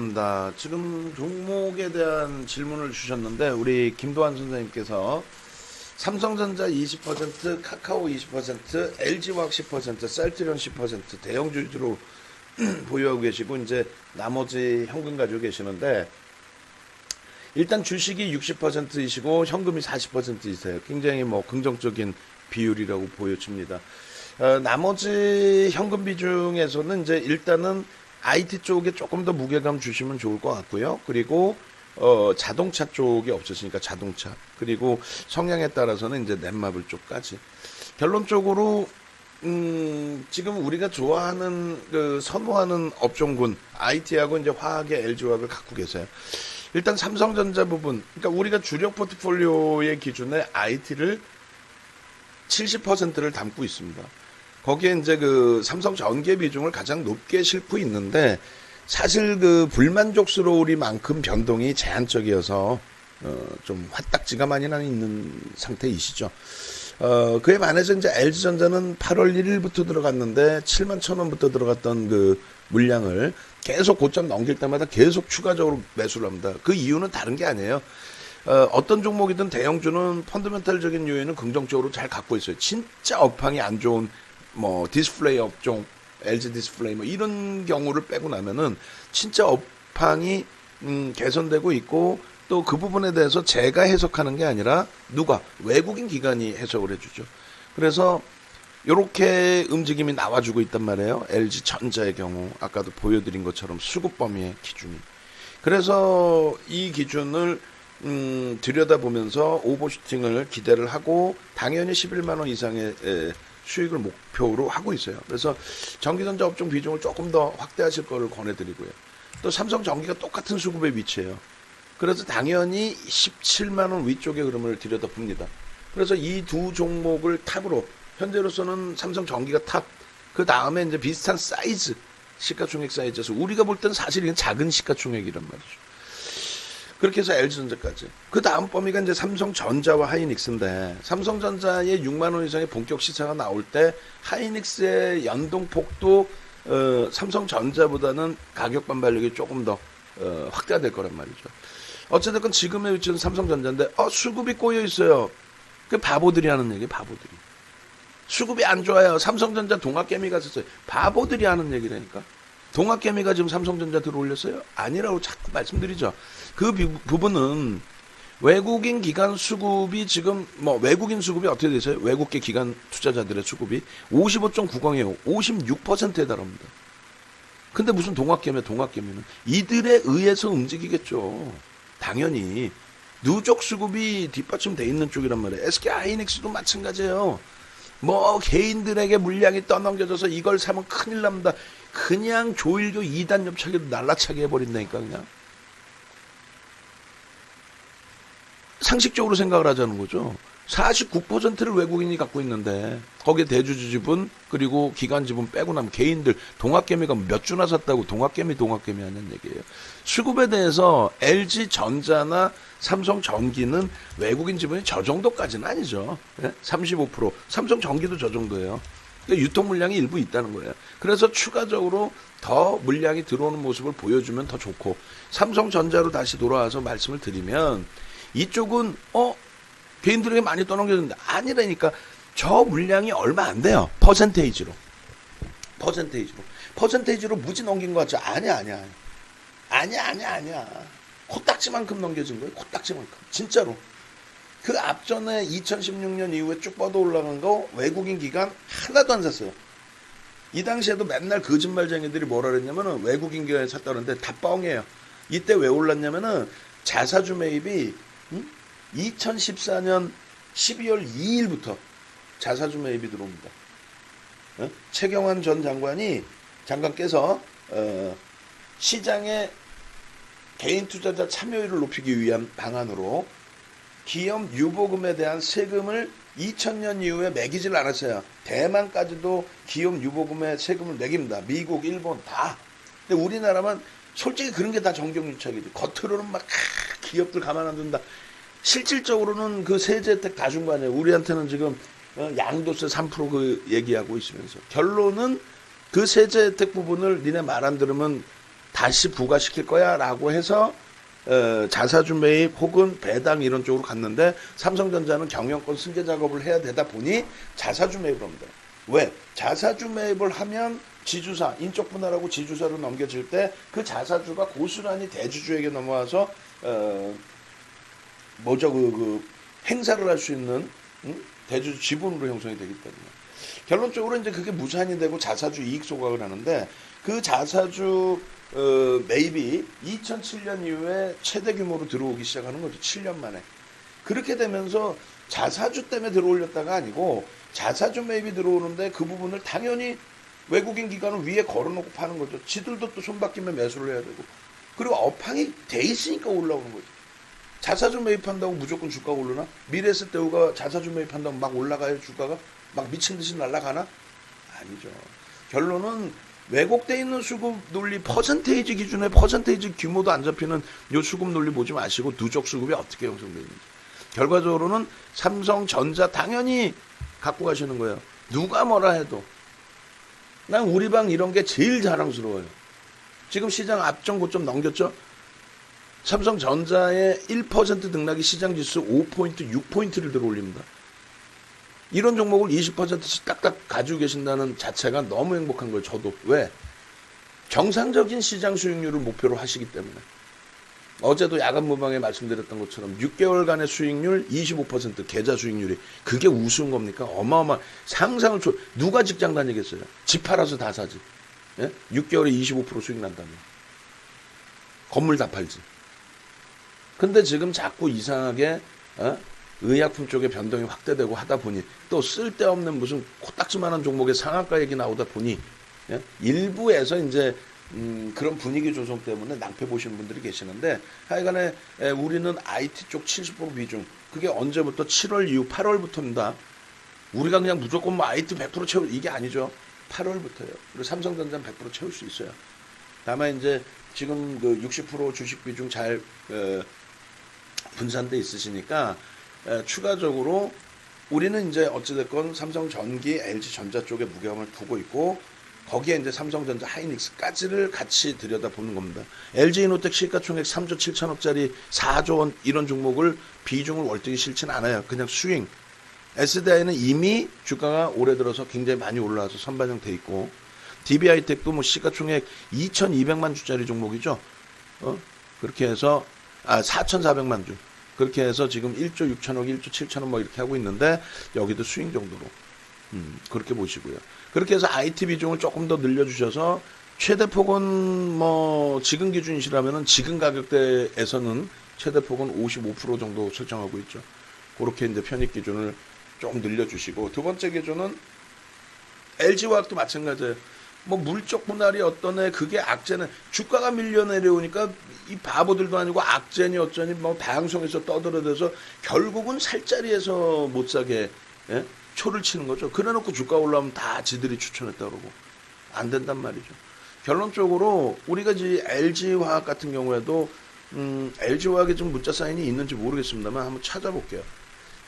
감사합니다. 지금 종목에 대한 질문을 주셨는데 우리 김도환 선생님께서 삼성전자 20%, 카카오 20%, LG화학 10%, 셀트리온 10% 대형주 위주로 보유하고 계시고 이제 나머지 현금 가지고 계시는데 일단 주식이 60%이시고 현금이 40%이세요. 굉장히 긍정적인 비율이라고 보여집니다. 나머지 현금 비중에서는 이제 일단은 IT 쪽에 조금 더 무게감 주시면 좋을 것 같고요. 그리고 자동차 쪽이 없으시니까 자동차, 그리고 성향에 따라서는 이제 넷마블 쪽까지. 결론적으로 지금 우리가 좋아하는 선호하는 업종군 IT하고 이제 화학의 LG화학을 갖고 계세요. 일단 삼성전자 부분, 그러니까 우리가 주력 포트폴리오의 기준에 IT를 70%를 담고 있습니다. 거기에 이제 삼성 전기 비중을 가장 높게 싣고 있는데 사실 불만족스러우리만큼 변동이 제한적이어서 좀 화딱지가 많이 나 있는 상태이시죠. 그에 반해서 이제 LG전자는 8월 1일부터 들어갔는데 7만 1,000원부터 들어갔던 물량을 계속 고점 넘길 때마다 계속 추가적으로 매수를 합니다. 그 이유는 다른 게 아니에요. 어떤 종목이든 대형주는 펀더멘탈적인 요인은 긍정적으로 잘 갖고 있어요. 진짜 업황이 안 좋은 디스플레이 업종, LG 디스플레이 이런 경우를 빼고 나면은 진짜 업황이 개선되고 있고, 또 그 부분에 대해서 제가 해석하는 게 아니라 외국인 기관이 해석을 해주죠. 그래서 이렇게 움직임이 나와주고 있단 말이에요. LG전자의 경우 아까도 보여드린 것처럼 수급 범위의 기준이. 그래서 이 기준을 들여다보면서 오버슈팅을 기대를 하고 당연히 11만 원 이상의 수익을 목표로 하고 있어요. 그래서 전기전자 업종 비중을 조금 더 확대하실 거를 권해드리고요. 또 삼성전기가 똑같은 수급에 위치해요. 그래서 당연히 17만 원 위쪽의 흐름을 들여다봅니다. 그래서 이 두 종목을 탑으로 현재로서는 삼성전기가 탑, 그 다음에 이제 비슷한 사이즈, 시가총액 사이즈에서 우리가 볼 때는 사실 이건 작은 시가총액이란 말이죠. 그렇게 해서 LG전자까지. 그 다음 범위가 이제 삼성전자와 하이닉스인데, 삼성전자의 6만 원 이상의 본격 시차가 나올 때 하이닉스의 연동폭도 삼성전자보다는 가격 반발력이 조금 더 확대가 될 거란 말이죠. 어쨌든 지금의 위치는 삼성전자인데 수급이 꼬여 있어요. 그 바보들이 하는 얘기, 바보들이. 수급이 안 좋아요. 삼성전자 동학개미가 썼어요. 바보들이 하는 얘기라니까. 동학개미가 지금 삼성전자 들어올렸어요? 아니라고 자꾸 말씀드리죠. 그 부분은 외국인 기관 수급이 지금 외국인 수급이 어떻게 되세요? 외국계 기관 투자자들의 수급이 55.90이에요. 56%에 달합니다. 근데 무슨 동학개미는 이들에 의해서 움직이겠죠. 당연히 누적 수급이 뒷받침돼 있는 쪽이란 말이에요. SK 하이닉스도 마찬가지예요. 개인들에게 물량이 떠넘겨져서 이걸 사면 큰일 납니다. 그냥 조일교 2단 엽차기로 날라차게 해버린다니까. 그냥 상식적으로 생각을 하자는 거죠. 49%를 외국인이 갖고 있는데 거기에 대주주 지분 그리고 기관 지분 빼고 나면 개인들, 동학개미가 몇 주나 샀다고 동학개미 하는 얘기예요. 수급에 대해서 LG전자나 삼성전기는 외국인 지분이 저 정도까지는 아니죠. 35%. 삼성전기도 저 정도예요. 그러니까 유통 물량이 일부 있다는 거예요. 그래서 추가적으로 더 물량이 들어오는 모습을 보여주면 더 좋고, 삼성전자로 다시 돌아와서 말씀을 드리면 이쪽은 개인들에게 많이 떠넘겨졌는데 아니라니까. 저 물량이 얼마 안 돼요. 퍼센테이지로 무지 넘긴 것 같죠? 아니야. 코딱지만큼 넘겨진 거예요. 코딱지만큼. 진짜로. 그 앞전에 2016년 이후에 쭉 뻗어 올라간 거 외국인 기관 하나도 안 샀어요. 이 당시에도 맨날 거짓말쟁이들이 뭐라 그랬냐면은 외국인 기관에 샀다는데 다 뻥이에요. 이때 왜 올랐냐면은 자사주 매입이 2014년 12월 2일부터 자사주 매입이 들어옵니다. 최경환 전 장관께서 시장에 개인 투자자 참여율을 높이기 위한 방안으로 기업 유보금에 대한 세금을 2000년 이후에 매기질 않았어요. 대만까지도 기업 유보금에 세금을 매깁니다. 미국, 일본 다. 근데 우리나라만 솔직히 그런 게 다 정경유착이지. 겉으로는 막 기업들 가만 안 둔다. 실질적으로는 그 세제 혜택 다 준 거 아니에요. 우리한테는 지금 양도세 3% 얘기하고 있으면서. 결론은 그 세제 혜택 부분을 니네 말 안 들으면 다시 부과시킬 거야 라고 해서 자사주 매입 혹은 배당 이런 쪽으로 갔는데 삼성전자는 경영권 승계 작업을 해야 되다 보니 자사주 매입을 합니다. 왜? 자사주 매입을 하면 지주사, 인적 분할하고 지주사로 넘겨질 때 그 자사주가 고스란히 대주주에게 넘어와서 행사를 할 수 있는 대주주 지분으로 형성이 되기 때문에 결론적으로 이제 그게 무산이 되고 자사주 이익 소각을 하는데 그 자사주 매입이 2007년 이후에 최대 규모로 들어오기 시작하는 거죠. 7년 만에. 그렇게 되면서 자사주 때문에 들어올렸다가 아니고 자사주 매입이 들어오는데 그 부분을 당연히 외국인 기관은 위에 걸어놓고 파는 거죠. 지들도 또 손바뀌면 매수를 해야 되고. 그리고 업황이 돼 있으니까 올라오는 거죠. 자사주 매입한다고 무조건 주가가 오르나? 미래에셋대우가 자사주 매입한다고 막 올라가요, 주가가? 막 미친 듯이 날아가나? 아니죠. 결론은 왜곡돼 있는 수급 논리 퍼센테이지 기준에 퍼센테이지 규모도 안 잡히는 요 수급 논리 보지 마시고 누적 수급이 어떻게 형성되는지. 결과적으로는 삼성전자 당연히 갖고 가시는 거예요. 누가 뭐라 해도. 난 우리방 이런 게 제일 자랑스러워요. 지금 시장 앞전 고점 넘겼죠? 삼성전자의 1% 등락이 시장지수 5포인트, 6포인트를 들어올립니다. 이런 종목을 20%씩 딱딱 가지고 계신다는 자체가 너무 행복한 거예요. 저도. 왜? 정상적인 시장 수익률을 목표로 하시기 때문에. 어제도 야간 무방에 말씀드렸던 것처럼 6개월간의 수익률 25% 계좌 수익률이 그게 우스운 겁니까? 어마어마 상상을 누가 직장 다니겠어요? 집 팔아서 다 사지. 예? 6개월에 25% 수익 난다면. 건물 다 팔지. 근데 지금 자꾸 이상하게 의약품 쪽에 변동이 확대되고 하다 보니 또 쓸데없는 무슨 코딱지만한 종목의 상한가 얘기 나오다 보니 일부에서 이제 그런 분위기 조성 때문에 낭패 보시는 분들이 계시는데 하여간에 우리는 IT 쪽 70% 비중 그게 언제부터 7월 이후 8월부터입니다. 우리가 그냥 무조건 뭐 IT 100% 채울 이게 아니죠. 8월부터요. 그리고 삼성전자는 100% 채울 수 있어요. 다만 이제 지금 그 60% 주식 비중 잘 분산돼 있으시니까 추가적으로 우리는 이제 어찌됐건 삼성전기, LG전자 쪽에 무게감을 두고 있고 거기에 이제 삼성전자, 하이닉스까지를 같이 들여다보는 겁니다. LG이노텍 시가총액 3조 7천억짜리 4조 원 이런 종목을 비중을 월등히 싫지는 않아요. 그냥 스윙. SDI는 이미 주가가 올해 들어서 굉장히 많이 올라와서 선반영돼 있고 DB하이텍도 뭐 시가총액 2,200만 주짜리 종목이죠. 그렇게 해서 4,400만 주. 그렇게 해서 지금 1조 6천억, 1조 7천억 뭐 이렇게 하고 있는데 여기도 스윙 정도로 그렇게 보시고요. 그렇게 해서 IT 비중을 조금 더 늘려주셔서 최대폭은 뭐 지금 기준이시라면은 지금 가격대에서는 최대폭은 55% 정도 설정하고 있죠. 그렇게 이제 편입 기준을 조금 늘려주시고 두 번째 기준은 LG화학도 마찬가지예요. 뭐 물적 분할이 어떠네 그게 악재는 주가가 밀려 내려오니까 이 바보들도 아니고 악재니 어쩌니 뭐 다양성에서 떠들어대서 결국은 살 자리에서 못 사게 초를 치는 거죠. 그래놓고 주가 올라오면 다 지들이 추천했다 그러고 안 된단 말이죠. 결론적으로 우리가 이제 LG화학 같은 경우에도 LG화학에 좀 문자 사인이 있는지 모르겠습니다만 한번 찾아볼게요.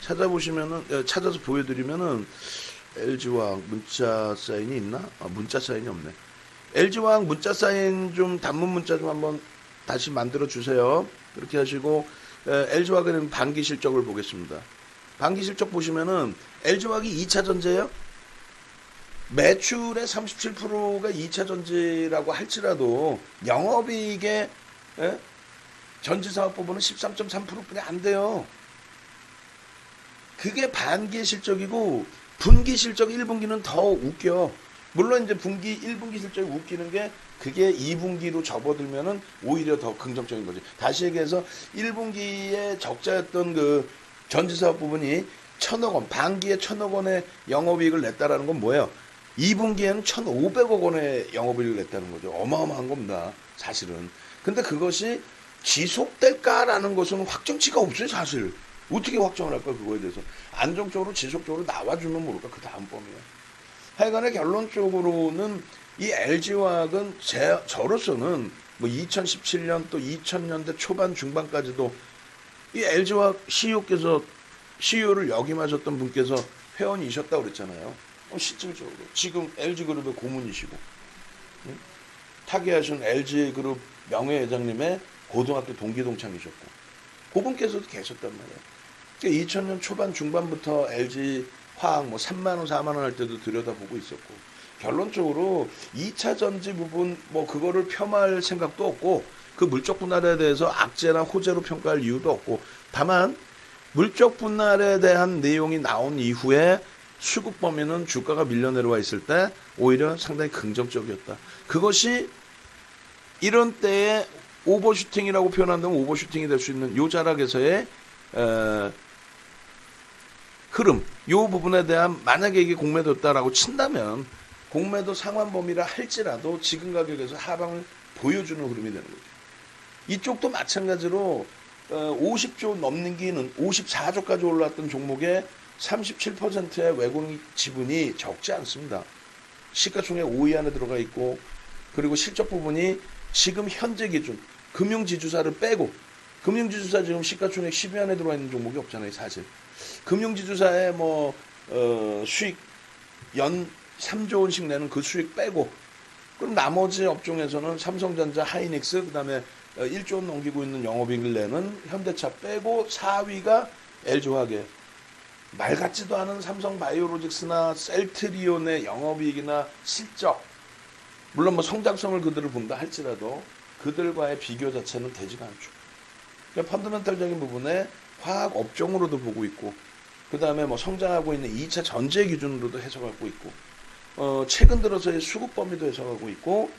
찾아보시면은 찾아서 보여드리면은 LG화학 문자 사인이 있나? 문자 사인이 없네. LG화학 문자 사인 좀 단문 문자 좀 한번 다시 만들어 주세요. 그렇게 하시고 LG화학은 반기 실적을 보겠습니다. 반기 실적 보시면은 LG화학이 2차 전지예요. 매출의 37%가 2차 전지라고 할지라도 영업이익의 전지사업 부분은 13.3%뿐이 안 돼요. 그게 반기 실적이고 분기 실적 1분기는 더 웃겨. 물론 이제 분기 1분기 실적이 웃기는 게 그게 2분기로 접어들면은 오히려 더 긍정적인 거지. 다시 얘기해서 1분기에 적자였던 그 전지사업 부분이 1,000억 원, 반기에 1,000억 원의 영업이익을 냈다라는 건 뭐예요? 2분기에는 1,500억 원의 영업이익을 냈다는 거죠. 어마어마한 겁니다. 사실은. 근데 그것이 지속될까라는 것은 확정치가 없어요. 사실. 어떻게 확정을 할까 그거에 대해서. 안정적으로 지속적으로 나와주면 모를까 그 다음번이에요. 하여간에 결론적으로는 이 LG화학은 저로서는 뭐 2017년 또 2000년대 초반 중반까지도 이 LG화학 CEO를 역임하셨던 분께서 회원이셨다고 그랬잖아요. 실질적으로 지금 LG그룹의 고문이시고 타계하신 LG그룹 명예회장님의 고등학교 동기 동창이셨고 그분께서도 계셨단 말이에요. 그러니까 2000년 초반 중반부터 LG 화학 뭐 3만 원, 4만 원 할 때도 들여다보고 있었고 결론적으로 2차 전지 부분 뭐 그거를 폄하할 생각도 없고 그 물적 분할에 대해서 악재나 호재로 평가할 이유도 없고 다만 물적 분할에 대한 내용이 나온 이후에 수급 범위는 주가가 밀려 내려와 있을 때 오히려 상당히 긍정적이었다. 그것이 이런 때에 오버슈팅이라고 표현한다면 오버슈팅이 될 수 있는 요 자락에서의 흐름, 요 부분에 대한 만약에 이게 공매도였다라고 친다면 공매도 상환 범위라 할지라도 지금 가격에서 하방을 보여주는 흐름이 되는 거죠. 이쪽도 마찬가지로 50조 넘는 기는 54조까지 올랐던 종목의 37%의 외국인 지분이 적지 않습니다. 시가총액 5위 안에 들어가 있고 그리고 실적 부분이 지금 현재 기준 금융지주사를 빼고 금융지주사 지금 시가총액 10위 안에 들어가 있는 종목이 없잖아요. 사실 금융지주사의 뭐 수익 연 3조 원씩 내는 그 수익 빼고 그럼 나머지 업종에서는 삼성전자, 하이닉스 그다음에 1조 원 넘기고 있는 영업이익을 내는 현대차 빼고 4위가 LG화학이에요. 말 같지도 않은 삼성바이오로직스나 셀트리온의 영업이익이나 실적 물론 뭐 성장성을 그들을 본다 할지라도 그들과의 비교 자체는 되지가 않죠. 그러니까 펀더멘탈적인 부분에 화학 업종으로도 보고 있고 그 다음에 뭐 성장하고 있는 2차 전제 기준으로도 해석하고 있고 최근 들어서의 수급 범위도 해석하고 있고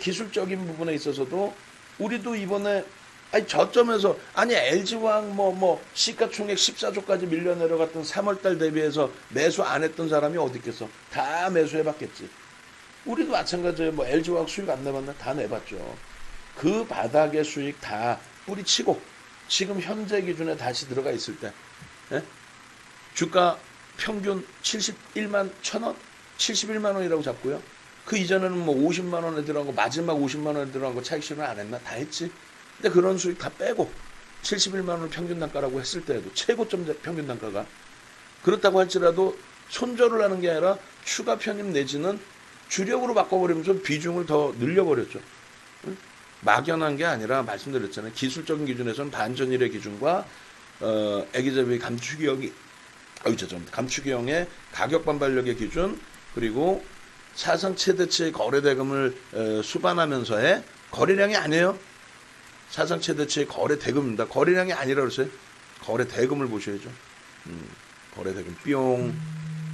기술적인 부분에 있어서도 우리도 이번에 저점에서 LG화학 뭐 시가총액 14조까지 밀려 내려갔던 3월달 대비해서 매수 안 했던 사람이 어디 있겠어? 다 매수해봤겠지. 우리도 마찬가지예요. 뭐 LG화학 수익 안 내봤나? 다 내봤죠. 그 바닥의 수익 다 뿌리치고 지금 현재 기준에 다시 들어가 있을 때 주가 평균 71만 1,000원? 71만 원이라고 잡고요. 그 이전에는 뭐 50만 원에 들어간 거 마지막 50만 원에 들어간 거 차익 실현 안 했나? 다 했지. 근데 그런 수익 다 빼고 71만 원 평균 단가라고 했을 때에도 최고점 평균 단가가 그렇다고 할지라도 손절을 하는 게 아니라 추가 편입 내지는 주력으로 바꿔버리면서 비중을 더 늘려버렸죠. 막연한 게 아니라 말씀드렸잖아요. 기술적인 기준에서는 반전일의 기준과 애기제비 감축형의 가격 반발력의 기준 그리고 사상 최대치의 거래대금을 수반하면서의 거래량이 아니에요. 사상 최대치의 거래대금입니다. 거래량이 아니라 그랬어요. 거래대금을 보셔야죠. 거래대금 뿅.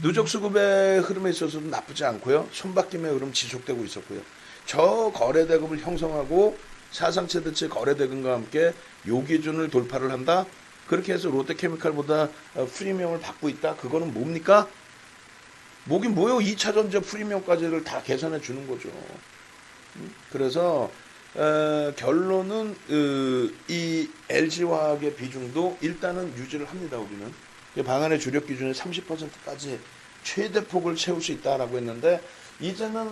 누적 수급의 흐름에 있어서도 나쁘지 않고요. 손바뀜의 흐름 지속되고 있었고요. 저 거래대금을 형성하고 사상 최대치의 거래대금과 함께 요 기준을 돌파를 한다. 그렇게 해서 롯데케미칼보다 프리미엄을 받고 있다. 그거는 뭡니까? 뭐긴 뭐요? 2차 전지 프리미엄까지를 다 계산해 주는 거죠. 그래서 결론은 이 LG화학의 비중도 일단은 유지를 합니다. 우리는 방안의 주력 기준의 30%까지 최대폭을 채울 수 있다라고 했는데 이제는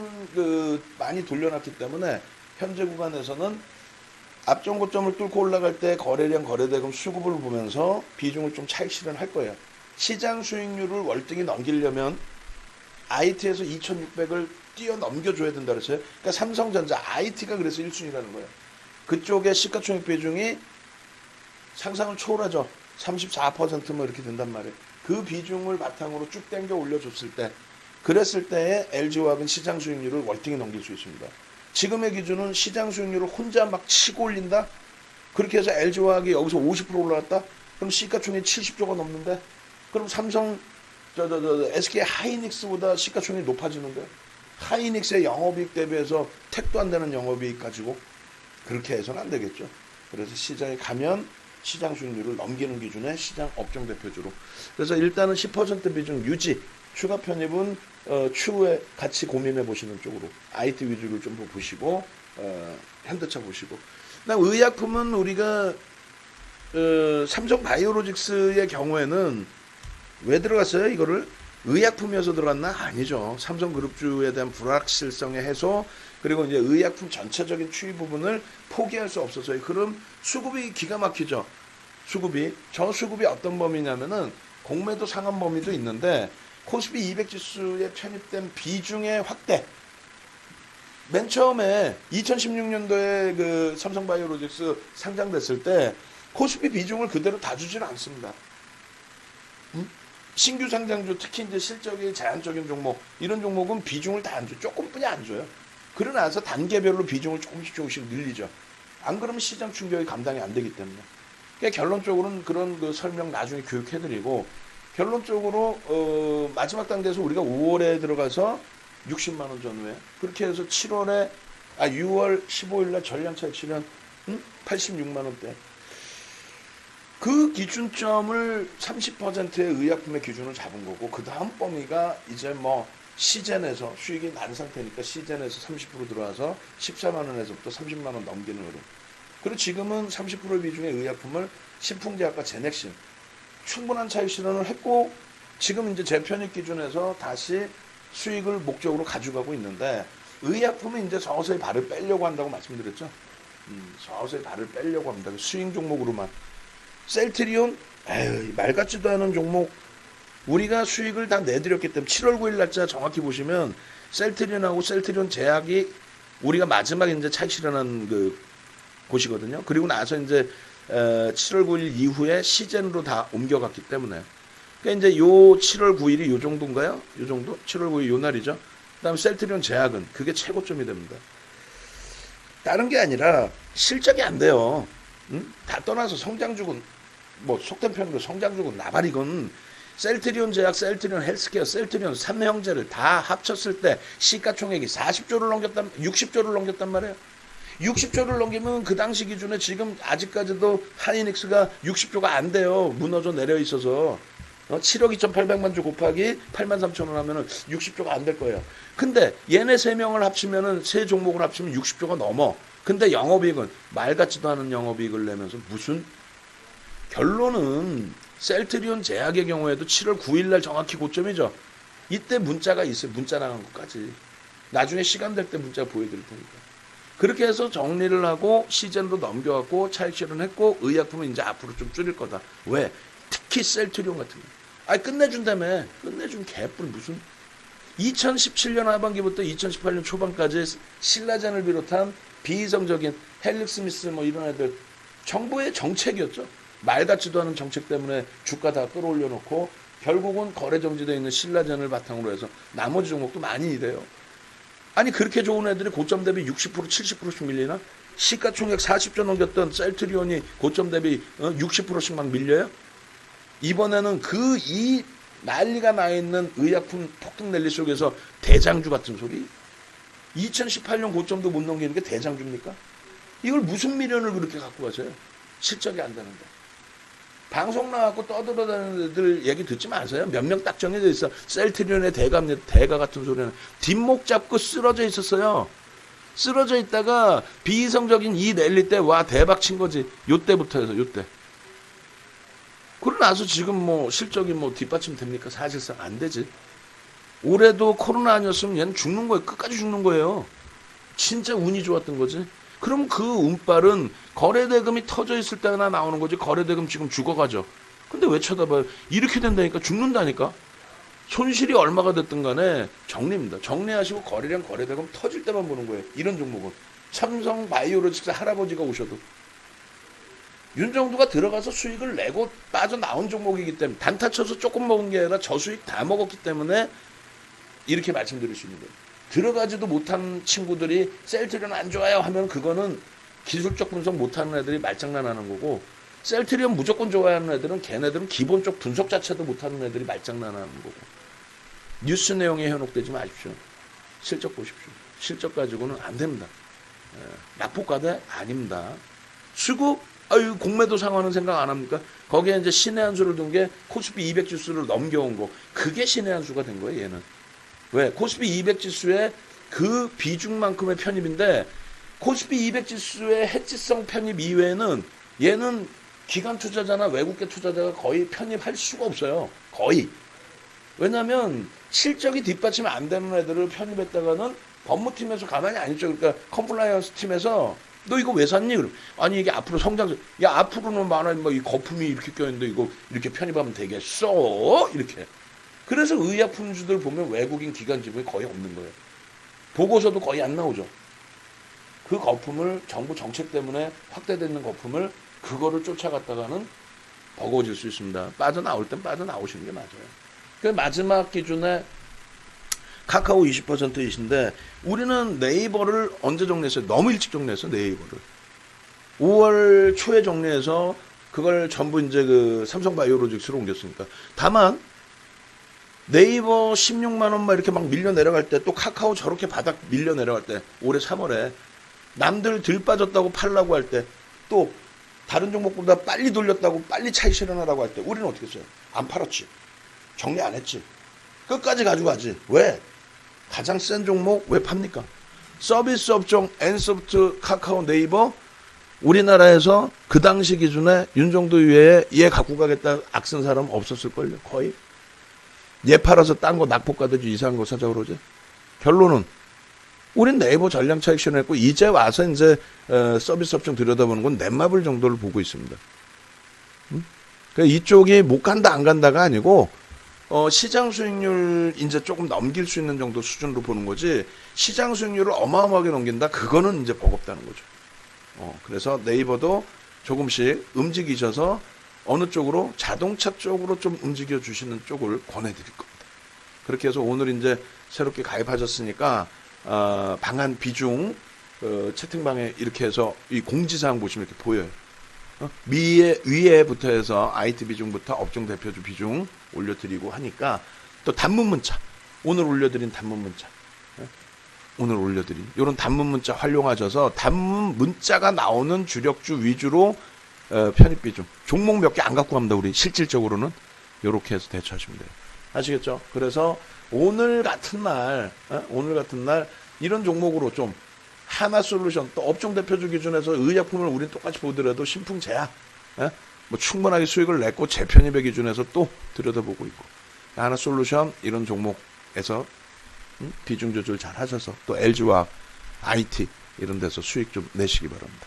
많이 돌려놨기 때문에 현재 구간에서는 앞전 고점을 뚫고 올라갈 때 거래량, 거래대금 수급을 보면서 비중을 좀 차익 실현할 거예요. 시장 수익률을 월등히 넘기려면 IT에서 2,600을 뛰어넘겨줘야 된다 그랬어요. 그러니까 삼성전자, IT가 그래서 1순위라는 거예요. 그쪽의 시가총액 비중이 상상을 초월하죠. 34%뭐 이렇게 된단 말이에요. 그 비중을 바탕으로 쭉 당겨 올려줬을 때 그랬을 때에 LG화학은 시장 수익률을 월등히 넘길 수 있습니다. 지금의 기준은 시장 수익률을 혼자 막 치고 올린다? 그렇게 해서 LG화학이 여기서 50% 올라갔다? 그럼 시가총액 70조가 넘는데? 그럼 삼성, SK 하이닉스보다 시가총액이 높아지는데? 하이닉스의 영업이익 대비해서 택도 안 되는 영업이익 가지고 그렇게 해서는 안 되겠죠. 그래서 시장에 가면 시장 수익률을 넘기는 기준의 시장 업종 대표주로. 그래서 일단은 10% 비중 유지, 추가 편입은 추후에 같이 고민해 보시는 쪽으로 IT 위주로 좀 보시고 현대차 보시고. 그다음 의약품은 우리가 삼성 바이오로직스의 경우에는 왜 들어갔어요? 이거를 의약품이어서 들어갔나? 아니죠. 삼성그룹주에 대한 불확실성의 해소 그리고 이제 의약품 전체적인 추이 부분을 포기할 수 없어서요. 그럼 수급이 기가 막히죠. 수급이 저 수급이 어떤 범위냐면은 공매도 상한 범위도 있는데 코스피 200 지수에 편입된 비중의 확대 맨 처음에 2016년도에 그 삼성바이오로직스 상장됐을 때 코스피 비중을 그대로 다 주지는 않습니다. 신규 상장주, 특히 이제 실적이 제한적인 종목, 이런 종목은 비중을 다 안 줘요. 조금뿐이 안 줘요. 그러나서 단계별로 비중을 조금씩 늘리죠. 안 그러면 시장 충격이 감당이 안 되기 때문에. 그러니까 결론적으로는 그런 그 설명 나중에 교육해드리고, 결론적으로 마지막 단계에서 우리가 5월에 들어가서 60만 원 전후에, 그렇게 해서 6월 15일 날 전량차 치면 86만 원대. 그 기준점을 30%의 의약품의 기준을 잡은 거고, 그 다음 범위가 이제 뭐 시젠에서 수익이 난 상태니까 시젠에서 30% 들어와서 14만 원에서부터 30만 원 넘기는 흐름. 그리고 지금은 30% 비중의 의약품을 신풍제약과 제넥신 충분한 차익 실현을 했고, 지금 이제 재편입 기준에서 다시 수익을 목적으로 가져가고 있는데, 의약품은 이제 서서히 발을 빼려고 한다고 말씀드렸죠. 서서히 발을 빼려고 합니다. 수익 종목으로만. 셀트리온, 말 같지도 않은 종목. 우리가 수익을 다 내드렸기 때문에 7월 9일 날짜 정확히 보시면 셀트리온하고 셀트리온 제약이 우리가 마지막에 이제 차익 실현한 그 곳이거든요. 그리고 나서 이제 7월 9일 이후에 시젠으로 다 옮겨갔기 때문에. 그러니까 이제 요 7월 9일이 요 정도인가요? 요 정도? 7월 9일 요 날이죠. 그 다음에 셀트리온 제약은 그게 최고점이 됩니다. 다른 게 아니라 실적이 안 돼요. 다 떠나서 성장주군, 뭐 속된 표현으로 성장주군 나발이건, 셀트리온 제약, 셀트리온 헬스케어, 셀트리온 3형제를 다 합쳤을 때 시가총액이 60조를 넘겼단 말이에요. 60조를 넘기면 그 당시 기준에 지금 아직까지도 하이닉스가 60조가 안 돼요. 무너져 내려 있어서. 7억 2,800만 주 곱하기 8만 3천 원 하면은 60조가 안 될 거예요. 근데 얘네 3명을 합치면은, 세 종목을 합치면 60조가 넘어. 근데 영업이익은 말 같지도 않은 영업이익을 내면서 무슨, 결론은 셀트리온 제약의 경우에도 7월 9일 날 정확히 고점이죠. 이때 문자가 있어요. 문자 나간 것까지. 나중에 시간 될 때 문자 보여드릴 테니까. 그렇게 해서 정리를 하고 시즌으로 넘겨갖고 차익 실현했고, 의약품은 이제 앞으로 좀 줄일 거다. 왜? 특히 셀트리온 같은 거. 끝내준다며. 끝내준 개뿔 무슨. 2017년 하반기부터 2018년 초반까지 신라젠을 비롯한 비이성적인 헬릭스미스 뭐 이런 애들, 정부의 정책이었죠. 말 같지도 않은 정책 때문에 주가 다 끌어올려 놓고 결국은 거래 정지되어 있는 신라젠을 바탕으로 해서 나머지 종목도 많이 이래요. 아니 그렇게 좋은 애들이 고점 대비 60% 70%씩 밀리나? 시가총액 40조 넘겼던 셀트리온이 고점 대비 60%씩 막 밀려요? 이번에는 이 난리가 나 있는 의약품 폭등 랠리 속에서 대장주 같은 소리? 2018년 고점도 못 넘기는 게 대장주입니까? 이걸 무슨 미련을 그렇게 갖고 가세요? 실적이 안 되는데. 방송 나가고 떠들어다니는 애들 얘기 듣지 마세요. 몇 명 딱 정해져 있어. 셀트리온의 대가 같은 소리는 뒷목 잡고 쓰러져 있었어요. 쓰러져 있다가 비이성적인 이 랠리 때 와 대박 친 거지. 요때부터 해서 요때. 그러고 나서 지금 뭐 실적이 뭐 뒷받침 됩니까? 사실상 안 되지. 올해도 코로나 아니었으면 얘는 죽는 거예요. 끝까지 죽는 거예요. 진짜 운이 좋았던 거지. 그럼 그 운빨은 거래대금이 터져 있을 때나 나오는 거지. 거래대금 지금 죽어가죠. 근데 왜 쳐다봐요? 이렇게 된다니까. 죽는다니까. 손실이 얼마가 됐든 간에 정리입니다. 정리하시고 거래량 거래대금 터질 때만 보는 거예요. 이런 종목은. 삼성 바이오로직스 할아버지가 오셔도. 윤정두가 들어가서 수익을 내고 빠져나온 종목이기 때문에, 단타 쳐서 조금 먹은 게 아니라 저수익 다 먹었기 때문에 이렇게 말씀드릴 수 있는 거예요. 들어가지도 못한 친구들이 셀트리온 안 좋아요 하면 그거는 기술적 분석 못하는 애들이 말장난하는 거고, 셀트리온 무조건 좋아하는 애들은 걔네들은 기본적 분석 자체도 못하는 애들이 말장난하는 거고. 뉴스 내용에 현혹되지 마십시오. 실적 보십시오. 실적 가지고는 안 됩니다. 낙폭과대 아닙니다. 수급, 공매도 상황은 생각 안 합니까? 거기에 이제 신의 한 수를 둔 게 코스피 200 지수를 넘겨온 거. 그게 신의 한 수가 된 거예요, 얘는. 왜? 코스피 200 지수의 그 비중만큼의 편입인데, 코스피 200 지수의 해지성 편입 이외에는 얘는 기관 투자자나 외국계 투자자가 거의 편입할 수가 없어요. 거의. 왜냐면 실적이 뒷받침 안 되는 애들을 편입했다가는 법무팀에서 가만히 안 있죠. 그러니까 컴플라이언스 팀에서 너 이거 왜 샀니? 그럼 아니 이게 앞으로 성장, 야 앞으로는 많아 뭐 이 거품이 이렇게 껴있는데 이거 이렇게 편입하면 되겠어? 이렇게. 그래서 의약품주들 보면 외국인 기관 지분이 거의 없는 거예요. 보고서도 거의 안 나오죠. 그 거품을 정부 정책 때문에 확대되는 거품을 그거를 쫓아갔다가는 버거워질 수 있습니다. 빠져나올 땐 빠져나오시는 게 맞아요. 그 마지막 기준에 카카오 20%이신데 우리는 네이버를 언제 정리했어요? 너무 일찍 정리했어요. 네이버를 5월 초에 정리해서 그걸 전부 이제 그 삼성바이오로직스로 옮겼으니까. 다만 네이버 16만 원 막 이렇게 막 밀려 내려갈 때, 또 카카오 저렇게 바닥 밀려 내려갈 때, 올해 3월에 남들 들 빠졌다고 팔라고 할 때, 또 다른 종목보다 빨리 돌렸다고 빨리 차익 실현하라고 할 때 우리는 어떻게 했어요? 안 팔았지. 정리 안 했지. 끝까지 가지고 가지. 왜? 가장 센 종목 왜 팝니까? 서비스 업종 엔소프트, 카카오, 네이버 우리나라에서 그 당시 기준에 윤정도 이외에 얘 갖고 가겠다 악쓴 사람 없었을걸요. 거의. 얘 팔아서 딴 거 낙폭 가듯이 이상한 거 사자 그러지. 결론은 우린 네이버 전량 차익 실현했고 이제 와서 이제 서비스 업종 들여다보는 건 넷마블 정도를 보고 있습니다. 그러니까 이쪽이 못 간다 안 간다가 아니고 시장 수익률 이제 조금 넘길 수 있는 정도 수준으로 보는 거지, 시장 수익률을 어마어마하게 넘긴다 그거는 이제 버겁다는 거죠. 그래서 네이버도 조금씩 움직이셔서 어느 쪽으로, 자동차 쪽으로 좀 움직여 주시는 쪽을 권해드릴 겁니다. 그렇게 해서 오늘 이제 새롭게 가입하셨으니까 방한 비중 채팅방에 이렇게 해서 이 공지사항 보시면 이렇게 보여요. 위에부터 해서 IT 비중부터 업종 대표주 비중 올려드리고 하니까, 또 단문 문자, 오늘 올려드린 단문 문자, 오늘 올려드린 이런 단문 문자 활용하셔서 단문 문자가 나오는 주력주 위주로 편입 비중, 종목 몇 개 안 갖고 갑니다. 우리 실질적으로는 이렇게 해서 대처하시면 돼요. 아시겠죠? 그래서 오늘 같은 날 이런 종목으로 좀 하나솔루션, 또 업종 대표주 기준에서 의약품을 우린 똑같이 보더라도 신풍제약 뭐 충분하게 수익을 냈고 재편입의 기준에서 또 들여다보고 있고, 하나솔루션 이런 종목에서 비중 조절 잘 하셔서 또 LG화학, IT 이런 데서 수익 좀 내시기 바랍니다.